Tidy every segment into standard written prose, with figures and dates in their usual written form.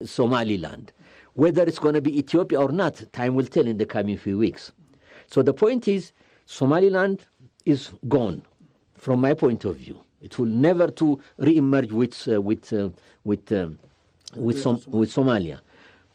Somaliland. Whether it's going to be Ethiopia or not, time will tell in the coming few weeks. So the point is, Somaliland is gone, from my point of view. It will never to re-emerge with Somalia.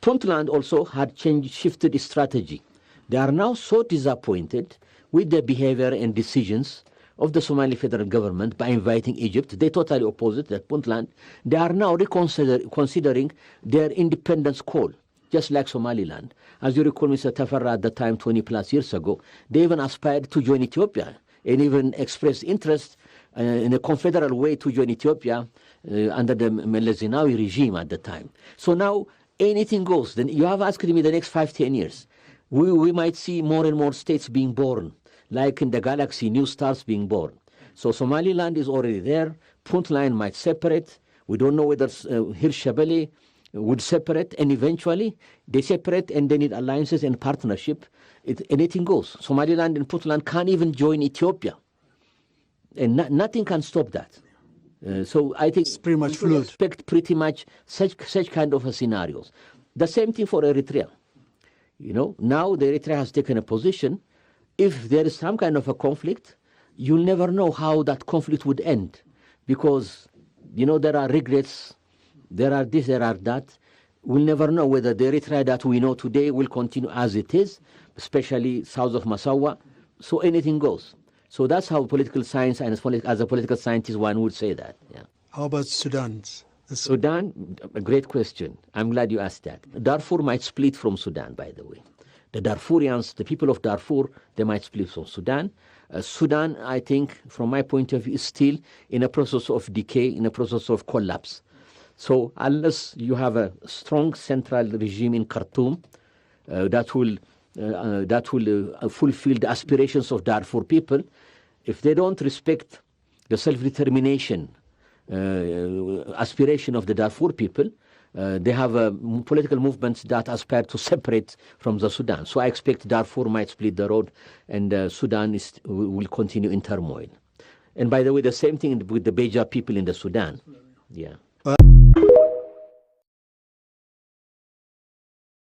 Puntland also had shifted its strategy. They are now so disappointed with the behavior and decisions of the Somali federal government by inviting Egypt. They totally opposite that Puntland. They are now considering their independence call, just like Somaliland. As you recall, Mr. Tafarra, at the time, 20 plus years ago, they even aspired to join Ethiopia and even expressed interest in a confederal way to join Ethiopia under the Meles Zenawi regime at the time. So now anything goes. Then you have asked me the next 5-10 years. We might see more and more states being born, like in the galaxy, new stars being born. So Somaliland is already there. Puntland might separate. We don't know whether Hirshabelle would separate, and eventually they separate and they need alliances and partnership. Anything goes. Somaliland and Puntland can't even join Ethiopia. And nothing can stop that. So I think it's pretty much we fluid. Expect pretty much such kind of scenarios. The same thing for Eritrea. You know, now the Eritrea has taken a position. If there is some kind of a conflict, you'll never know how that conflict would end, because, you know, there are regrets, there are this, there are that. We'll never know whether the Eritrea that we know today will continue as it is, especially south of Massawa. So anything goes. So that's how political science, and as a political scientist, one would say that. Yeah. How about Sudan? Sudan, a great question. I'm glad you asked that. Darfur might split from Sudan, by the way. The Darfurians, the people of Darfur, they might split from Sudan. Sudan, I think, from my point of view, is still in a process of decay, in a process of collapse. So unless you have a strong central regime in Khartoum that will fulfill the aspirations of Darfur people, if they don't respect the self-determination aspiration of the Darfur people, they have political movements that aspire to separate from the Sudan. So I expect Darfur might split the road, and Sudan will continue in turmoil. And by the way, the same thing with the Beja people in the Sudan. Yeah.